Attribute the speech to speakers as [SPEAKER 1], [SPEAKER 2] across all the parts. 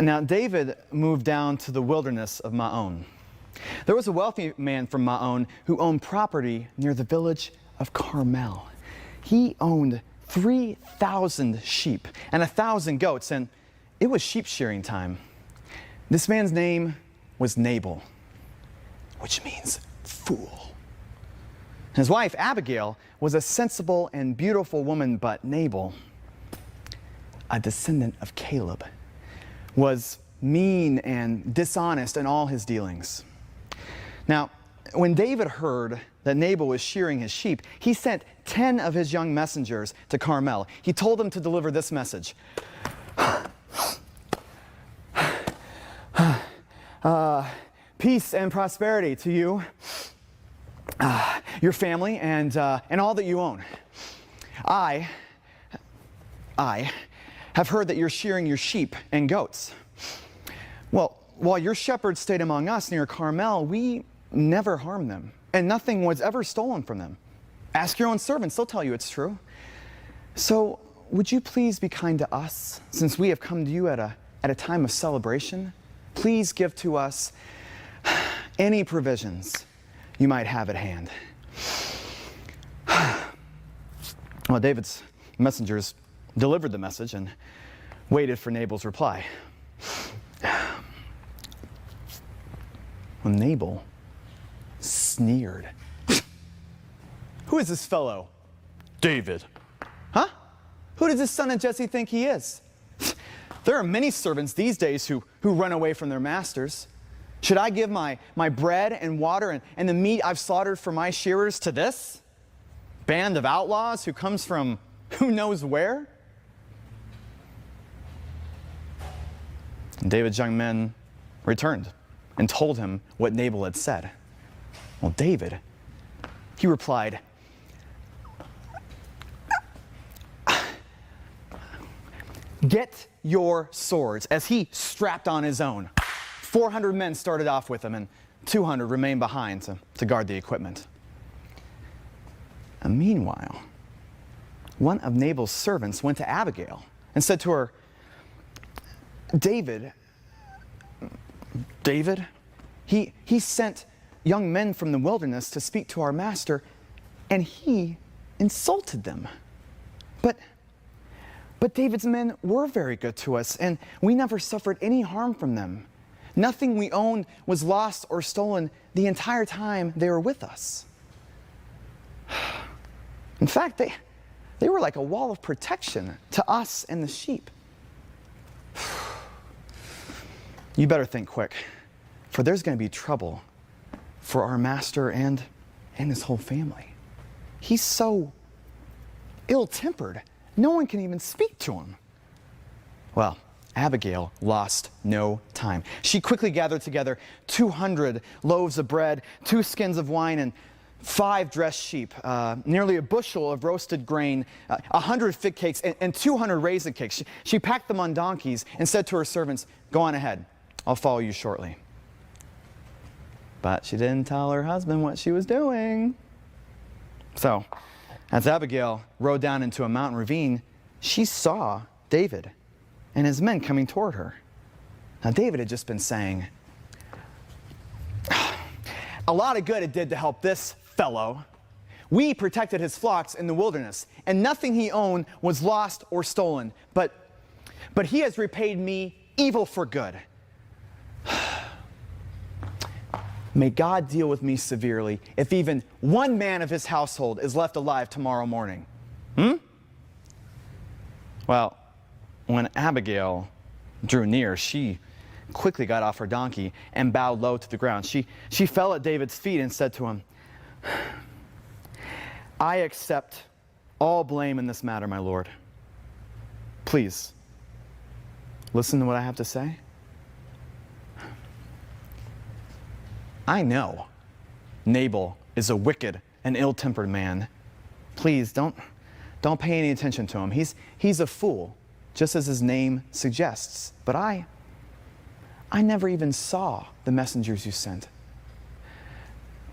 [SPEAKER 1] Now, David moved down to the wilderness of Maon. There was a wealthy man from Maon who owned property near the village of Carmel. He owned 3,000 sheep and 1,000 goats, and it was sheep shearing time. This man's name was Nabal, which means fool. His wife, Abigail, was a sensible and beautiful woman, but Nabal, a descendant of Caleb, was mean and dishonest in all his dealings. Now, when David heard that Nabal was shearing his sheep, he sent 10 of his young messengers to Carmel. He told them to deliver this message. Peace and prosperity to you, your family, and all that you own. I have heard that you're shearing your sheep and goats. Well, while your shepherds stayed among us near Carmel, we never harmed them, and nothing was ever stolen from them. Ask your own servants, they'll tell you it's true. So would you please be kind to us, since we have come to you at a time of celebration? Please give to us any provisions you might have at hand. Well, David's messengers delivered the message and waited for Nabal's reply. When Nabal sneered. Who is this fellow? David. Huh? Who does this son of Jesse think he is? There are many servants these days who run away from their masters. Should I give my bread and water and the meat I've slaughtered for my shearers to this band of outlaws who comes from who knows where? And David's young men returned and told him what Nabal had said. Well, David, he replied, "Get your swords," as he strapped on his own. 400 men started off with him, and 200 remained behind to guard the equipment. And meanwhile, one of Nabal's servants went to Abigail and said to her, David, he sent young men from the wilderness to speak to our master, and he insulted them. But David's men were very good to us, and we never suffered any harm from them. Nothing we owned was lost or stolen the entire time they were with us. In fact, they were like a wall of protection to us and the sheep. You better think quick, for there's going to be trouble for our master and his whole family. He's so ill-tempered, no one can even speak to him. Well, Abigail lost no time. She quickly gathered together 200 loaves of bread, 2 skins of wine, and 5 dressed sheep, nearly a bushel of roasted grain, 100 fig cakes, and 200 raisin cakes. She packed them on donkeys and said to her servants, "Go on ahead. I'll follow you shortly." But she didn't tell her husband what she was doing. So, as Abigail rode down into a mountain ravine, she saw David and his men coming toward her. Now, David had just been saying, "A lot of good it did to help this fellow. We protected his flocks in the wilderness, and nothing he owned was lost or stolen. But he has repaid me evil for good. May God deal with me severely if even one man of his household is left alive tomorrow morning." Well, when Abigail drew near, she quickly got off her donkey and bowed low to the ground. She fell at David's feet and said to him, "I accept all blame in this matter, my lord. Please, listen to what I have to say. I know Nabal is a wicked and ill-tempered man. Please don't pay any attention to him. He's a fool, just as his name suggests. But I never even saw the messengers you sent.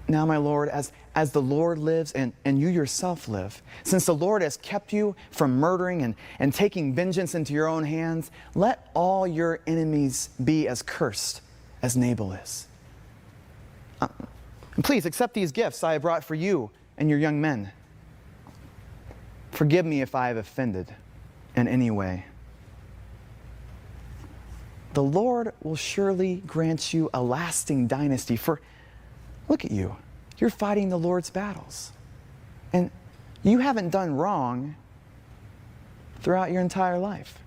[SPEAKER 1] Now, my Lord, as the Lord lives and you yourself live, since the Lord has kept you from murdering and taking vengeance into your own hands, let all your enemies be as cursed as Nabal is. And please accept these gifts I have brought for you and your young men. Forgive me if I have offended in any way. The Lord will surely grant you a lasting dynasty, for look at you. You're fighting the Lord's battles. And you haven't done wrong throughout your entire life.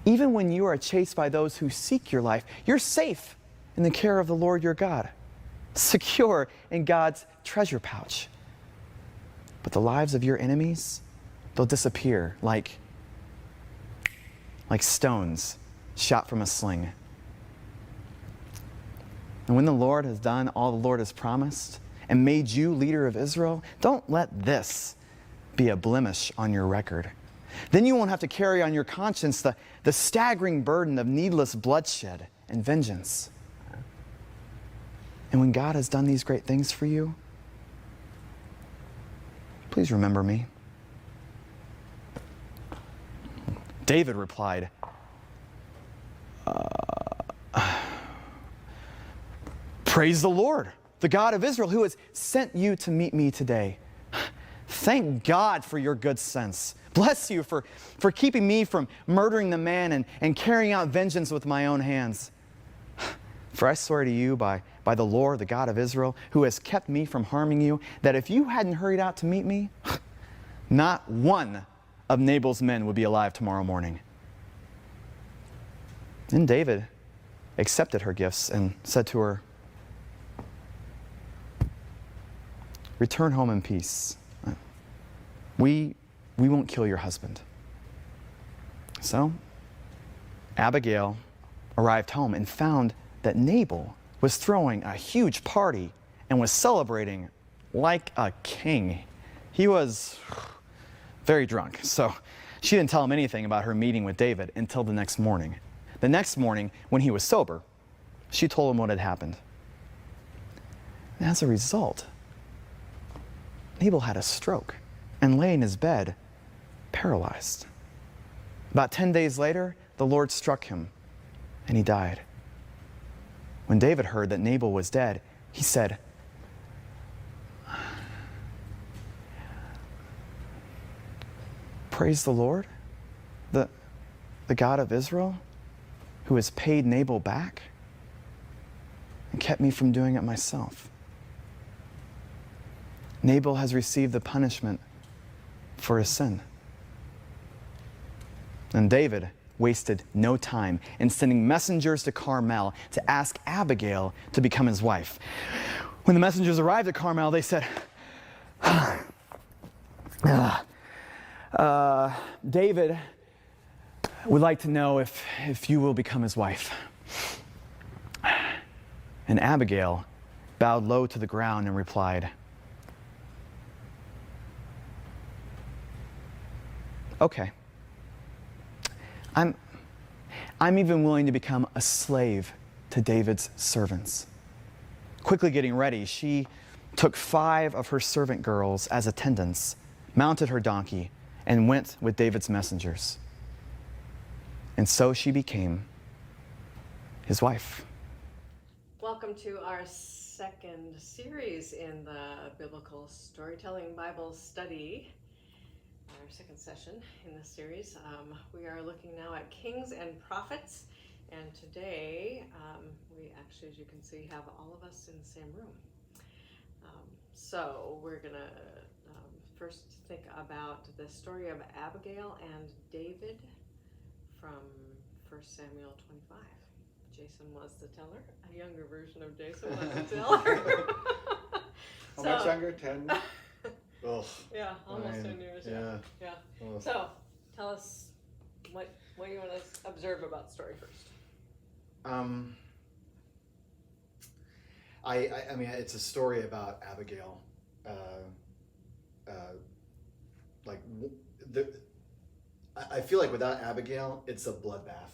[SPEAKER 1] Even when you are chased by those who seek your life, you're safe in the care of the Lord your God, secure in God's treasure pouch. But the lives of your enemies, they'll disappear like stones shot from a sling. And when the Lord has done all the Lord has promised and made you leader of Israel, don't let this be a blemish on your record. Then you won't have to carry on your conscience the staggering burden of needless bloodshed and vengeance. And when God has done these great things for you, please remember me. David replied, Praise the Lord, the God of Israel, who has sent you to meet me today. Thank God for your good sense. Bless you for keeping me from murdering the man and carrying out vengeance with my own hands. For I swear to you by the Lord, the God of Israel, who has kept me from harming you, that if you hadn't hurried out to meet me, not one of Nabal's men would be alive tomorrow morning. Then David accepted her gifts and said to her, Return home in peace. We won't kill your husband. So, Abigail arrived home and found that Nabal was throwing a huge party and was celebrating like a king. He was very drunk, so she didn't tell him anything about her meeting with David until the next morning. The next morning, when he was sober, she told him what had happened. And as a result, Nabal had a stroke and lay in his bed, paralyzed. About 10 days later, the Lord struck him, and he died. When David heard that Nabal was dead, he said, Praise the Lord, the God of Israel, who has paid Nabal back and kept me from doing it myself. Nabal has received the punishment for his sin. And David wasted no time in sending messengers to Carmel to ask Abigail to become his wife. When the messengers arrived at Carmel, they said, David would like to know if you will become his wife. And Abigail bowed low to the ground and replied, Okay. I'm even willing to become a slave to David's servants. Quickly getting ready, she took 5 of her servant girls as attendants, mounted her donkey, and went with David's messengers. And so she became his wife.
[SPEAKER 2] Welcome to our second series in the Biblical Storytelling Bible Study. Our second session in this series. We are looking now at Kings and Prophets, and today we actually, as you can see, have all of us in the same room. So we're going to first think about the story of Abigail and David from 1 Samuel 25. Jason was the teller. A younger version of Jason was the teller.
[SPEAKER 3] How much younger? 10?
[SPEAKER 2] Ugh. Yeah, almost 10 years. Yeah. So, tell us what you want to observe about the story first.
[SPEAKER 3] I mean, it's a story about Abigail. I feel like without Abigail, it's a bloodbath,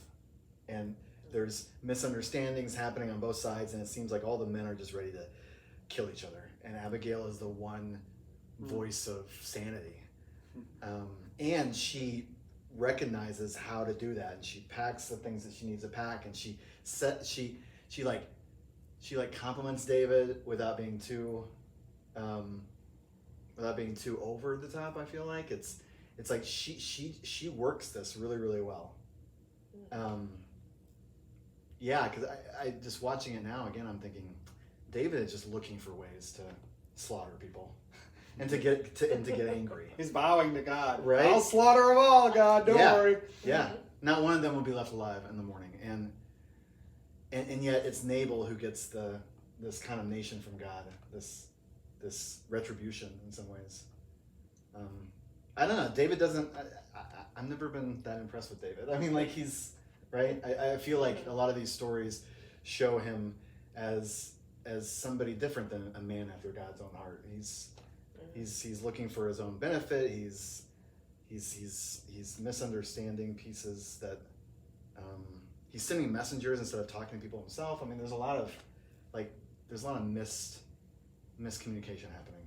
[SPEAKER 3] and there's misunderstandings happening on both sides, and it seems like all the men are just ready to kill each other, and Abigail is the one voice of sanity, and she recognizes how to do that, and she packs the things that she needs to pack, and she compliments David without being too over the top. I feel like it's like she works this really, really well. Yeah, because I just watching it now again, I'm thinking David is just looking for ways to slaughter people and to get angry.
[SPEAKER 4] He's bowing to God.
[SPEAKER 3] Right?
[SPEAKER 4] I'll slaughter them all, God. Don't worry.
[SPEAKER 3] Yeah. Not one of them will be left alive in the morning. And yet it's Nabal who gets this condemnation from God, this retribution in some ways. I don't know. David doesn't. I've never been that impressed with David. I mean, like he's right. I feel like a lot of these stories show him as somebody different than a man after God's own heart. He's looking for his own benefit. He's misunderstanding pieces that he's sending messengers instead of talking to people himself. I mean, there's a lot of miscommunication happening.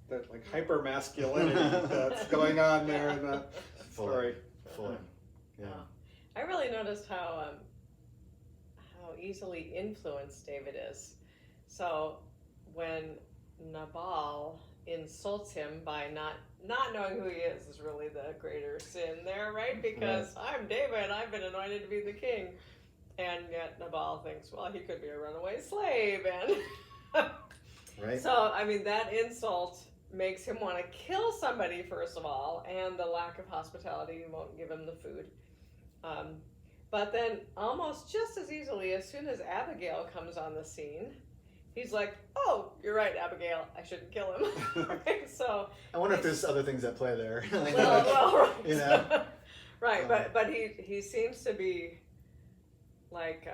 [SPEAKER 4] That like hyper masculinity that's going on there in the story.
[SPEAKER 3] Fully. Yeah.
[SPEAKER 2] I really noticed how easily influenced David is. So when Nabal insults him by not knowing who he is really the greater sin there, right? Because I'm David, I've been anointed to be the king. And yet Nabal thinks, well, he could be a runaway slave. And
[SPEAKER 3] right.
[SPEAKER 2] So, I mean, that insult makes him want to kill somebody, first of all, and the lack of hospitality, you won't give him the food. But then almost just as easily, as soon as Abigail comes on the scene, he's like, oh, you're right, Abigail, I shouldn't kill him. Right? So
[SPEAKER 3] I wonder if there's other things at play there.
[SPEAKER 2] well, right.
[SPEAKER 3] You know?
[SPEAKER 2] Right, but he seems to be like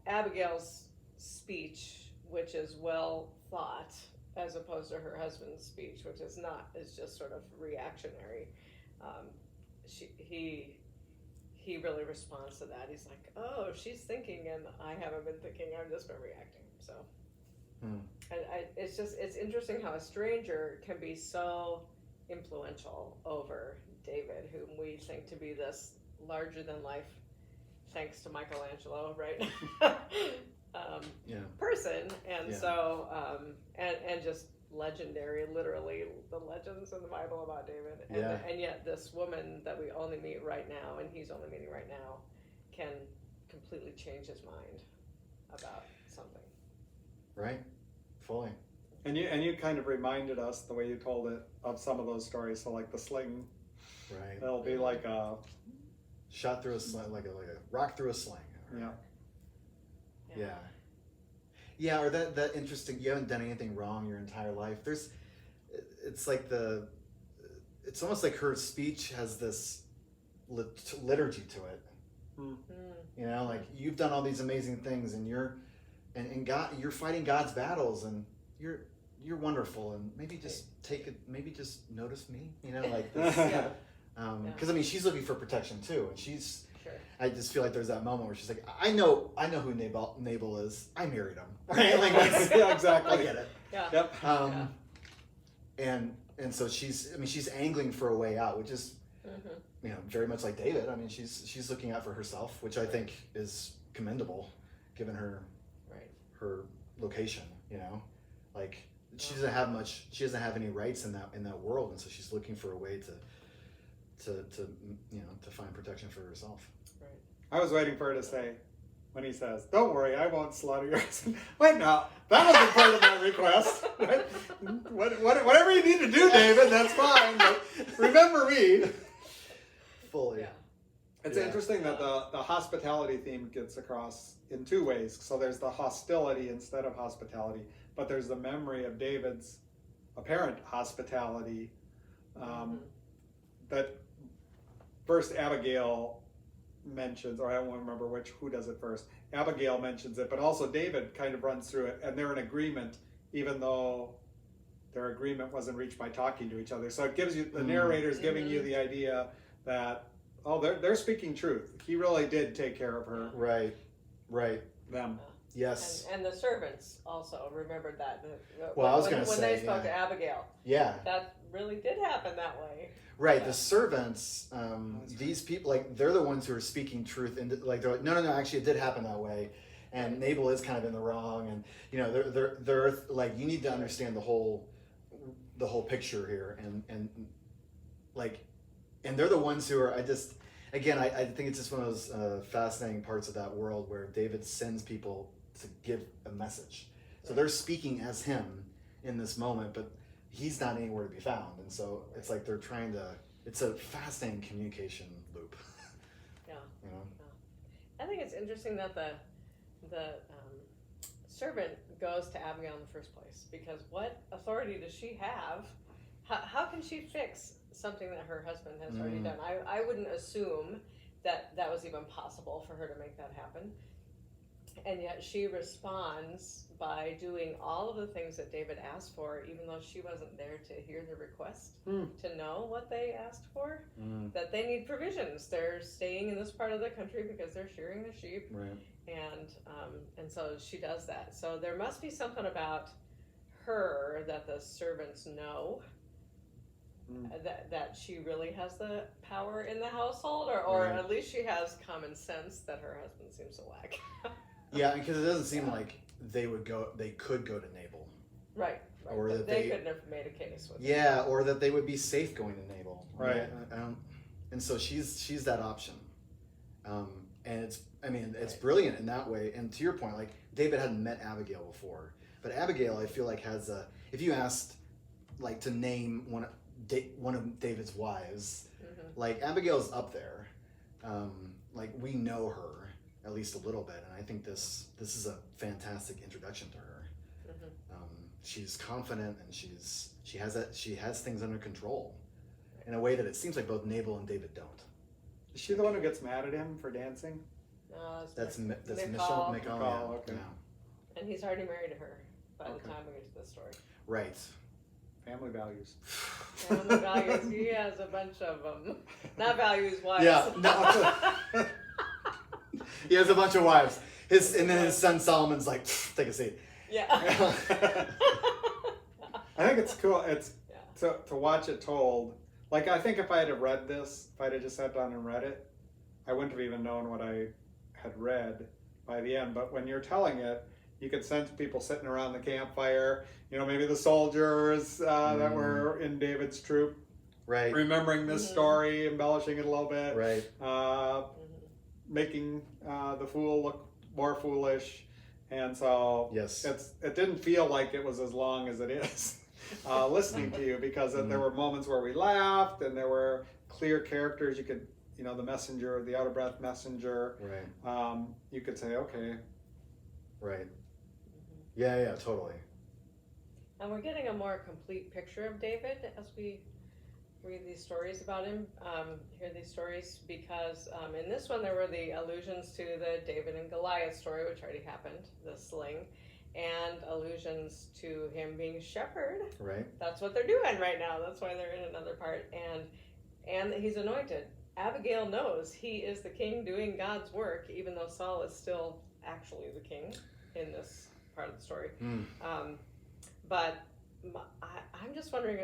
[SPEAKER 2] Abigail's speech, which is well thought, as opposed to her husband's speech, which is not, is just sort of reactionary. He really responds to that. He's like, oh, she's thinking and I haven't been thinking, I've just been reacting. So and it's interesting how a stranger can be so influential over David, whom we think to be this larger than life, thanks to Michelangelo, right? Person, and so and just legendary, literally the legends in the Bible about David, and yet this woman that we only meet right now, and he's only meeting right now, can completely change his mind about something.
[SPEAKER 3] Right, fully.
[SPEAKER 4] And you kind of reminded us the way you told it of some of those stories. So like the sling,
[SPEAKER 3] right?
[SPEAKER 4] It'll be like a
[SPEAKER 3] shot through a sling, like a rock through a sling. Yeah, or that interesting. You haven't done anything wrong your entire life. It's almost like her speech has this liturgy to it. You know, like you've done all these amazing things, and you're fighting God's battles, and you're wonderful, and maybe just maybe just notice me. You know, like this. Because I mean, she's looking for protection too, and she's. Sure. I just feel like there's that moment where she's like, I know who Nabal is. I married him. Right? Like,
[SPEAKER 4] yeah, exactly.
[SPEAKER 3] I get it.
[SPEAKER 4] Yeah.
[SPEAKER 3] Yep. And so she's angling for a way out, which is, very much like David. I mean, she's looking out for herself, which I think is commendable, given her location. You know, like she doesn't have much. She doesn't have any rights in that world, and so she's looking for a way to find protection for herself.
[SPEAKER 4] Right. I was waiting for her to say, when he says, "Don't worry, I won't slaughter your husband." Wait, no, that wasn't part of my request. Whatever you need to do, David, that's fine. But remember me.
[SPEAKER 3] Fully.
[SPEAKER 2] Yeah.
[SPEAKER 4] It's interesting that the hospitality theme gets across in two ways. So there's the hostility instead of hospitality, but there's the memory of David's apparent hospitality. That first Abigail mentions, or I don't remember who does it first. Abigail mentions it, but also David kind of runs through it, and they're in agreement, even though their agreement wasn't reached by talking to each other. So it gives you, the narrator's giving you the idea that, they're speaking truth. He really did take care of her.
[SPEAKER 3] Right.
[SPEAKER 4] Them.
[SPEAKER 3] Yes.
[SPEAKER 2] And the servants also remembered that.
[SPEAKER 3] Well, I was
[SPEAKER 2] when,
[SPEAKER 3] going to
[SPEAKER 2] when
[SPEAKER 3] say,
[SPEAKER 2] they spoke to Abigail,
[SPEAKER 3] yeah.
[SPEAKER 2] that really did happen that way.
[SPEAKER 3] Right,
[SPEAKER 2] Yeah.
[SPEAKER 3] the servants, these people, like, they're the ones who are speaking truth into, like, they're like, no, actually, it did happen that way, and Nabal is kind of in the wrong, and they're like, you need to understand the whole picture here, and like, and they're the ones who are, I think it's just one of those fascinating parts of that world where David sends people to give a message, so they're speaking as him in this moment, but he's not anywhere to be found, and so it's like they're trying to. It's a fascinating communication loop.
[SPEAKER 2] Yeah.
[SPEAKER 3] You know.
[SPEAKER 2] I think it's interesting that the servant goes to Abigail in the first place, because what authority does she have? How can she fix something that her husband has already done? I wouldn't assume that was even possible for her to make that happen. And yet she responds by doing all of the things that David asked for, even though she wasn't there to hear the request, to know what they asked for, that they need provisions. They're staying in this part of the country because they're shearing the sheep,
[SPEAKER 3] Right.
[SPEAKER 2] and so she does that. So there must be something about her that the servants know, that she really has the power in the household, or
[SPEAKER 3] Right.
[SPEAKER 2] at least she has common sense that her husband seems to lack.
[SPEAKER 3] Yeah, because it doesn't seem like they could go to Nabal.
[SPEAKER 2] Right.
[SPEAKER 3] Or that
[SPEAKER 2] they
[SPEAKER 3] they
[SPEAKER 2] couldn't have made a case with
[SPEAKER 3] Yeah, or that they would be safe going to Nabal.
[SPEAKER 4] Right.
[SPEAKER 3] And so she's that option, and it's brilliant in that way. And to your point, like, David hadn't met Abigail before, but Abigail, I feel like, has if you asked, like, to name one of David's wives, like, Abigail's up there. Like, we know her at least a little bit, and I think this is a fantastic introduction to her. She's confident, and she has things under control in a way that it seems like both Nabal and David don't.
[SPEAKER 4] Is she the one who gets mad at him for dancing?
[SPEAKER 2] No,
[SPEAKER 3] That's
[SPEAKER 2] Michal.
[SPEAKER 3] Michal,
[SPEAKER 4] Oh, okay.
[SPEAKER 3] yeah.
[SPEAKER 2] And he's already married to her by the time we get to this story.
[SPEAKER 3] Right.
[SPEAKER 4] Family values.
[SPEAKER 2] Family values. He has a bunch of them. Not values, wives.
[SPEAKER 3] Yeah. No. He has a bunch of wives. And then his son Solomon's like, take a seat.
[SPEAKER 2] Yeah.
[SPEAKER 4] I think it's cool. It's to watch it told. Like, I think if I had have read this, if I'd have just sat down and read it, I wouldn't have even known what I had read by the end. But when you're telling it, you could sense people sitting around the campfire. Maybe the soldiers that were in David's troop,
[SPEAKER 3] Right.
[SPEAKER 4] remembering this story, embellishing it a little bit,
[SPEAKER 3] Right.
[SPEAKER 4] making the fool look more foolish. And so
[SPEAKER 3] Yes.
[SPEAKER 4] it didn't feel like it was as long as it is listening to you, because there were moments where we laughed, and there were clear characters. You could, the messenger, the out of breath messenger.
[SPEAKER 3] Right.
[SPEAKER 4] You could say, okay.
[SPEAKER 3] Right. Yeah, totally.
[SPEAKER 2] And we're getting a more complete picture of David as we read these stories about him, hear these stories, because in this one there were the allusions to the David and Goliath story, which already happened, the sling, and allusions to him being a shepherd.
[SPEAKER 3] Right.
[SPEAKER 2] That's what they're doing right now. That's why they're in another part, and he's anointed. Abigail knows he is the king doing God's work, even though Saul is still actually the king in this part of the story. But I'm just wondering,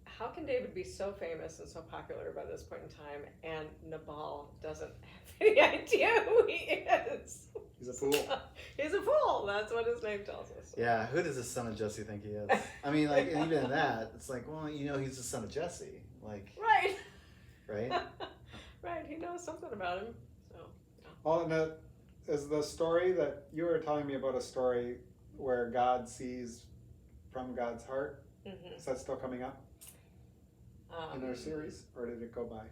[SPEAKER 2] how can David be so famous and so popular by this point in time, and Nabal doesn't have any idea who he is?
[SPEAKER 4] He's a fool.
[SPEAKER 2] He's a fool. That's what his name tells us.
[SPEAKER 3] Yeah, who does the son of Jesse think he is? I mean, like, and even in that, it's like, well, he's the son of Jesse. Like,
[SPEAKER 2] Right.
[SPEAKER 3] right?
[SPEAKER 2] Right, he knows something about him. So, yeah.
[SPEAKER 4] Well, and is the story that you were telling me about, a story where God sees from God's heart? Is that still coming up in our series, or did it go by?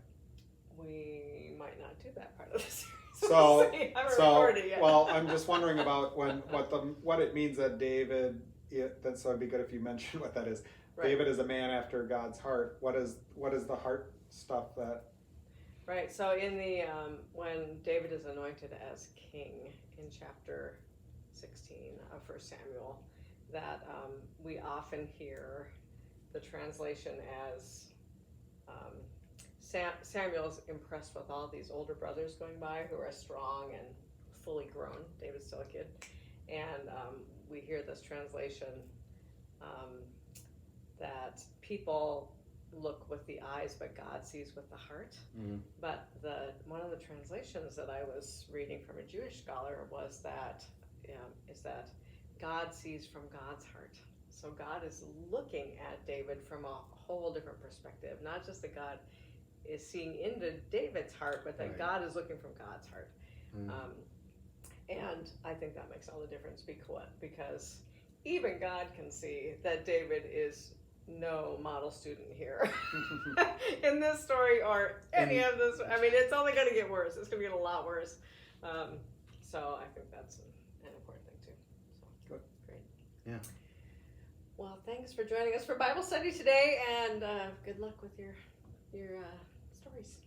[SPEAKER 2] We might not do that part of the series.
[SPEAKER 4] So,
[SPEAKER 2] We'll see. I haven't recorded yet.
[SPEAKER 4] well, I'm just wondering about what it means that David. So it'd be good if you mentioned what that is.
[SPEAKER 2] Right.
[SPEAKER 4] David is a man after God's heart. What is the heart stuff that?
[SPEAKER 2] Right. So in the when David is anointed as king in chapter 16 of 1 Samuel, that we often hear the translation as Samuel's impressed with all these older brothers going by who are strong and fully grown. David's still a kid. And we hear this translation that people look with the eyes, but God sees with the heart.
[SPEAKER 3] Mm.
[SPEAKER 2] But one of the translations that I was reading from a Jewish scholar was that is that God sees from God's heart. So God is looking at David from a whole different perspective, not just that God is seeing into David's heart, but that
[SPEAKER 3] Right.
[SPEAKER 2] God is looking from God's heart.
[SPEAKER 3] Mm.
[SPEAKER 2] And I think that makes all the difference because even God can see that David is no model student here in this story or any of this. I mean, it's only going to get worse. It's going to get a lot worse. So I think that's an important thing too. So
[SPEAKER 4] Good.
[SPEAKER 2] Great.
[SPEAKER 3] Yeah.
[SPEAKER 2] Well, thanks for joining us for Bible study today, and good luck with your stories.